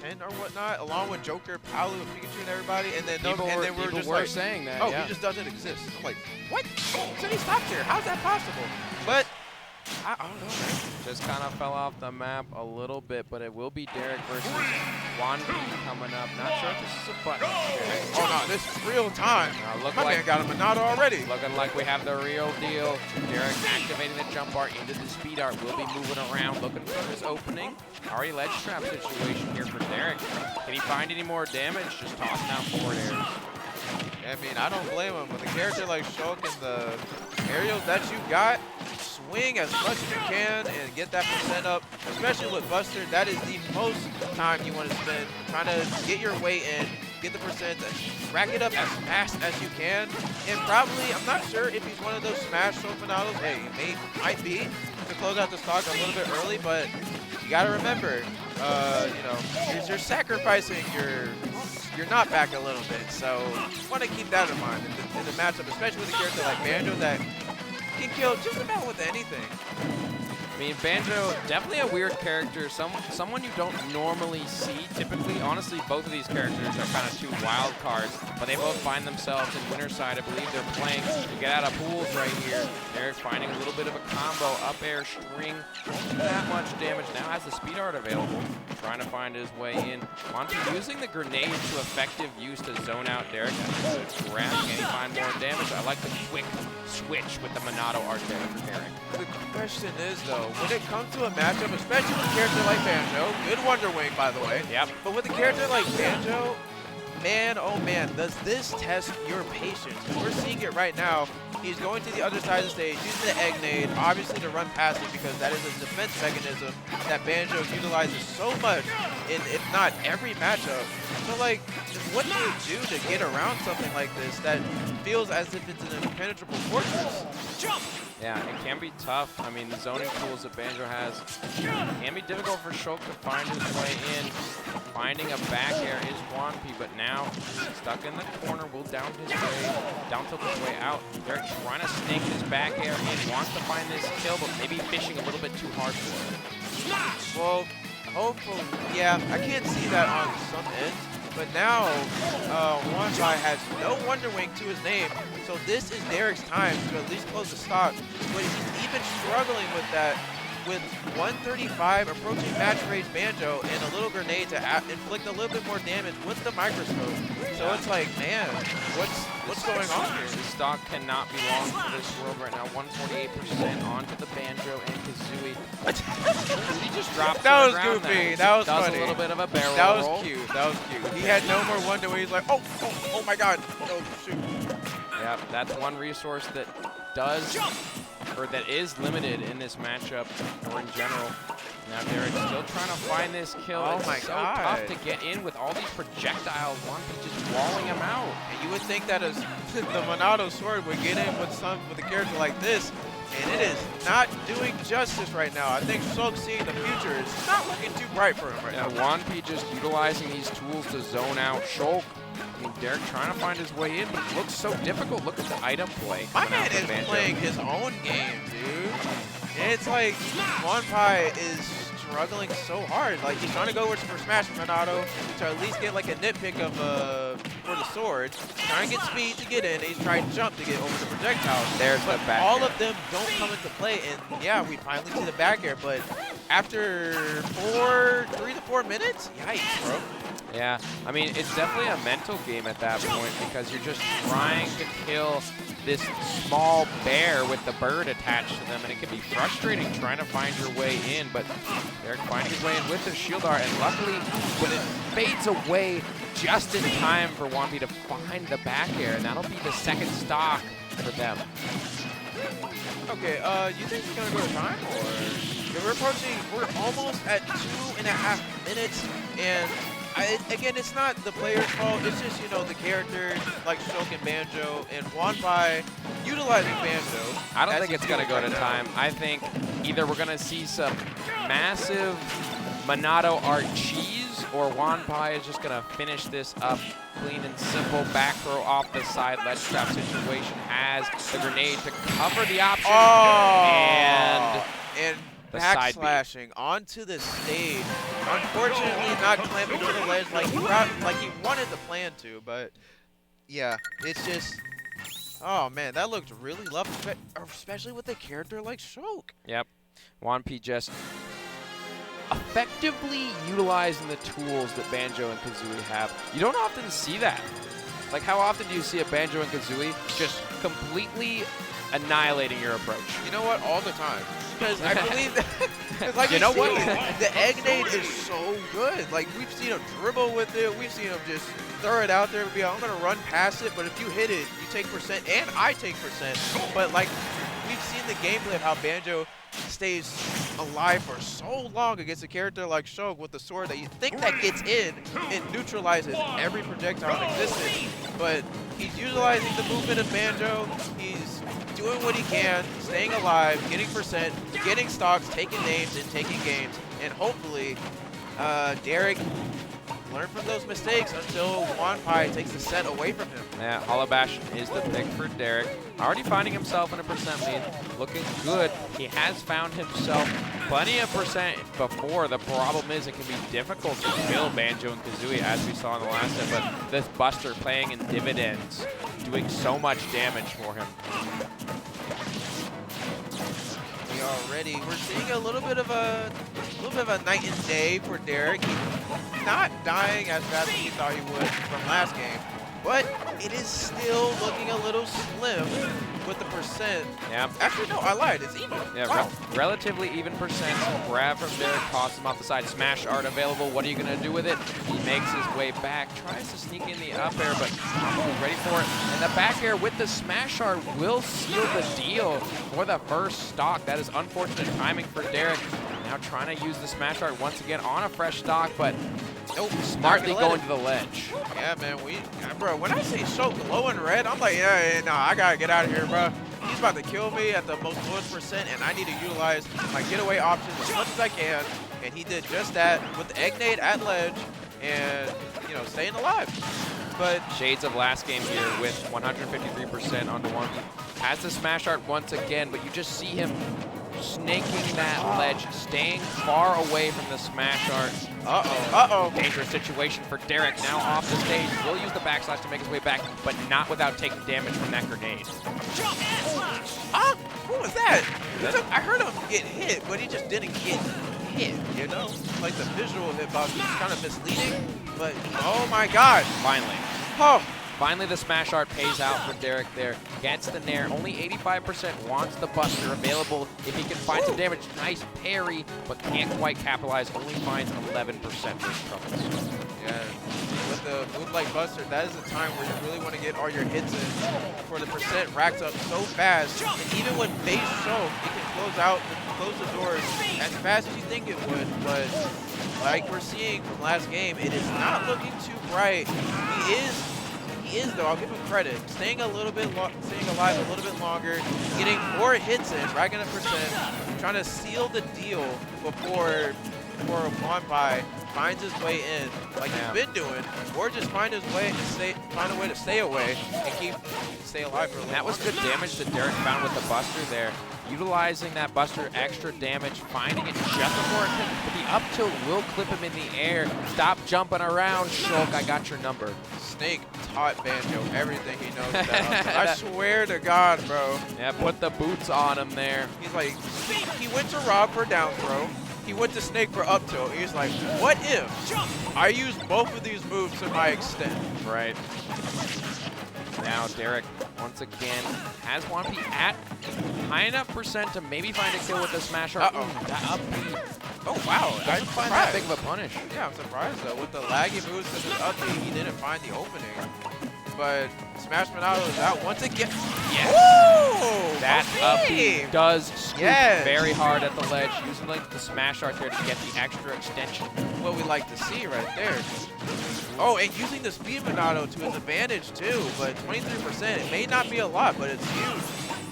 10 or whatnot, along with Joker, Palu, Pikachu, and everybody. And then People just were like, saying that. oh, yeah. he just doesn't exist. I'm like, what? So he stopped here. How's that possible? But I don't know, man. Just kind of fell off the map a little bit, but it will be Derek versus Juanpi coming up. Not sure if this is a button. Oh no, this is real time. Look My man got a Monado already. Looking like we have the real deal. Derek activating the jump art into the speed art. Will be moving around, looking for his opening. Already ledge trap situation here for Derek. Can he find any more damage? Just tossing out forward airs. I mean, I don't blame him. With a character like Shulk and the aerials that you got, swing as much as you can and get that percent up, especially with Buster. That is the most time you want to spend trying to get your way in, get the percent, rack it up as fast as you can. And probably, I'm not sure if he's one of those smash Shulk Monados. Hey, he might be to close out the stock a little bit early, but you got to remember, you know, you're sacrificing your knockback a little bit. So want to keep that in mind in the matchup, especially with a character like Banjo that can kill just about with anything. I mean, Banjo, definitely a weird character, someone you don't normally see. Typically, honestly, both of these characters are kind of two wild cards, but they both find themselves in Winterside. I believe they're playing to get out of pools right here. They're finding a little bit of a combo, up air, string, not that much damage. Now has the speed art available, trying to find his way in. Juanpi using the grenade to effective use to zone out Derek. Grab, can he find more damage? I like the quick switch with the Monado art there for Derek. The question is, though, when it comes to a matchup, especially with a character like Banjo, good Wonder Wing, by the way. Yep. But with a character like Banjo, man, oh man, does this test your patience? We're seeing it right now. He's going to the other side of the stage, using the egg nade, obviously to run past it because that is a defense mechanism that Banjo utilizes so much in, if not every matchup. So, like, what do you do to get around something like this that feels as if it's an impenetrable fortress? Jump! Yeah, it can be tough. I mean, the zoning tools that Banjo has can be difficult for Shulk to find his way in. Finding a back air is Juanpi, but now stuck in the corner, will down tilt his way out. They're trying to snake his back air in, wants to find this kill, but maybe fishing a little bit too hard for it. Well, hopefully, yeah, I can't see that on some ends. But now, Juanpi has no Wonder Wing to his name, so this is Derek's time to at least close the stock. But he's even struggling with that, with 135 approaching match range Banjo and a little grenade to inflict a little bit more damage with the microscope. So it's like, man, what's going on here? This stock cannot be long for this world right now. 148% onto the Banjo and Kazooie. He just dropped. That was ground goofy. there. That was Does funny. a little bit of a barrel That was roll. cute. That was cute. He had no more Wonder Wing. He's like, oh my God. Oh, shoot. Yeah, that's one resource that that is limited in this matchup or in general. Now Derek's still trying to find this kill. Oh it's my so God. tough to get in with all these projectiles. Juanpi just walling him out. And you would think that the Monado sword would get in with a character like this, and it is not doing justice right now. I think Shulk seeing the future is not looking too bright for him right now. Juanpi just utilizing these tools to zone out Shulk. I mean, Derek trying to find his way in, but it looks so difficult. Look at the item play. My man is playing his own game, dude. And it's like Juanpi is struggling so hard. Like, he's trying to go for Smash Monado to at least get like a nitpick of for the sword. Trying to get speed to get in. And he's trying to jump to get over the projectiles. There's but the back all air. of them don't come into play. And yeah, we finally see the back air. But after 3 to 4 minutes, yikes, bro. Yeah, I mean, it's definitely a mental game at that point because you're just trying to kill this small bear with the bird attached to them, and it can be frustrating trying to find your way in, but Derek finding his way in with the shield art, and luckily, when it fades away just in time for Juanpi to find the back air, and that'll be the second stock for them. Okay, you think it's gonna go to time, or we're almost at 2.5 minutes, and again, it's not the player's fault. It's just, you know, the characters like Shulk and Banjo and Juanpi utilizing Banjo. I don't think it's going to go to time. I think either we're going to see some massive Monado art cheese, or Juanpi is just going to finish this up clean and simple. Back throw off the side. Ledge trap situation has the grenade to cover the option. Oh! And backslashing onto the stage. Unfortunately, not clamping to the ledge like he wanted the plan to, but yeah, it's just. Oh man, that looked really rough, especially with a character like Shulk. Yep. Juanpi just effectively utilizing the tools that Banjo and Kazooie have. You don't often see that. Like, how often do you see a Banjo and Kazooie just completely annihilating your approach? You know what? All the time. Because I believe that, like you know what? The egg nade is so good. Like, we've seen him dribble with it. We've seen him just throw it out there and be like, I'm going to run past it. But if you hit it, you take percent, and I take percent. But, like, we've seen the gameplay of how Banjo stays alive for so long against a character like Shulk with the sword that you think that gets in and neutralizes every projectile in existence. But he's utilizing the movement of Banjo. He's doing what he can, staying alive, getting percent, getting stocks, taking names, and taking games. And hopefully, Derek learn from those mistakes until Juanpi takes the set away from him. Yeah, Hollow Bash is the pick for Derek. Already finding himself in a percent lead. Looking good. He has found himself plenty of percent before. The problem is it can be difficult to kill Banjo and Kazooie, as we saw in the last set, but this Buster playing in dividends, doing so much damage for him. We're seeing a little bit of a night and day for Derek. He's not dying as fast as he thought he would from last game, but it is still looking a little slim with the percent. Yeah. Actually, no, I lied. It's even. Yeah, wow. Relatively even percent. Grab from Derek, toss him off the side. Smash art available. What are you going to do with it? He makes his way back, tries to sneak in the up air, but he's ready for it. And the back air with the smash art will seal the deal for the first stock. That is unfortunate timing for Derek. Now trying to use the smash art once again on a fresh stock, but nope, smartly going to the ledge. Yeah, man, bro, when I say Shulk low and red, I'm like, yeah, no, I gotta get out of here, bro. He's about to kill me at the most lowest percent, and I need to utilize my getaway options as much as I can. And he did just that with the egg nade at ledge, and staying alive. But shades of last game here with 153% onto one. Has the smash art once again, but you just see him snaking that ledge, staying far away from the smash art. Uh-oh. Dangerous situation for Derek, now off the stage. Will use the backslash to make his way back, but not without taking damage from that grenade. Who was that? I heard him get hit, but he just didn't get hit, Like the visual hitbox was kind of misleading, but oh my god. Finally. Oh. Finally, the smash art pays out for Derek there. Gets the nair. Only 85% wants the Buster available if he can find some damage. Nice parry, but can't quite capitalize. Only finds 11% for troubles. Yeah, with the move like Buster, that is a time where you really want to get all your hits in before the percent racks up so fast. And even when base Shulk, it can close the doors as fast as you think it would. But like we're seeing from last game, it is not looking too bright. He is though, I'll give him credit, staying alive a little bit longer, getting more hits in, racking up percent, trying to seal the deal before Juanpi finds his way in, like he's been doing, or just find a way to stay away and stay alive for a little. That was good damage that Derek found with the Buster there. Utilizing that Buster extra damage, finding it just before it hit, but the up tilt will clip him in the air. Stop jumping around, Shulk, I got your number. Snake taught Banjo everything he knows about. I swear to God, bro. Yeah, put the boots on him there. He's like, he went to Rob for down throw. He went to Snake for up tilt. He's like, what if I use both of these moves to my extent? Right. Now Derek, once again, has Juanpi at high enough percent to maybe find a kill with the smash art. That up B. Oh, wow. Doesn't find that big of a punish. Yeah, I'm surprised, though. With the laggy moves to the up B, he didn't find the opening. But Smash Monado is out once again. Yes. Woo! That up B does scoop very hard at the ledge, using like the smash art there to get the extra extension. What we like to see right there. Oh, and using the speed Monado to his advantage too, but 23%, it may not be a lot, but it's huge.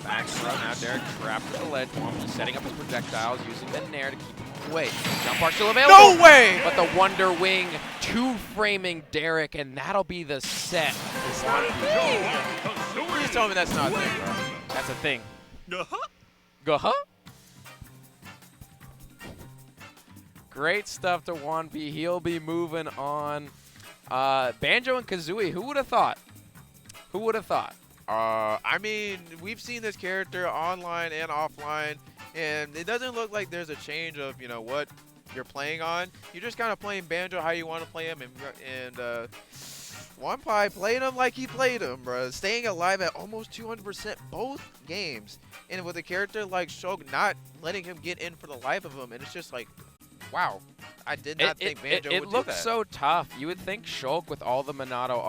Back throw, now Derek trapped at the ledge. Juanpi setting up his projectiles, using the nair to keep him away. Jump art still available. No way! But the Wonder Wing two-framing Derek, and that'll be the set. Please tell me that's not a thing, bro. That's a thing. Go-huh? Great stuff to Juanpi. He'll be moving on. Banjo and Kazooie, who would have thought? Who would have thought? I mean, we've seen this character online and offline, and it doesn't look like there's a change of, you know, what you're playing on. You're just kind of playing Banjo how you want to play him, and Juanpi played him like he played him, bro. Staying alive at almost 200% both games, and with a character like Shulk not letting him get in for the life of him, and it's just like, wow. I did not think Banjo would do that. It looks so tough. You would think Shulk with all the Monado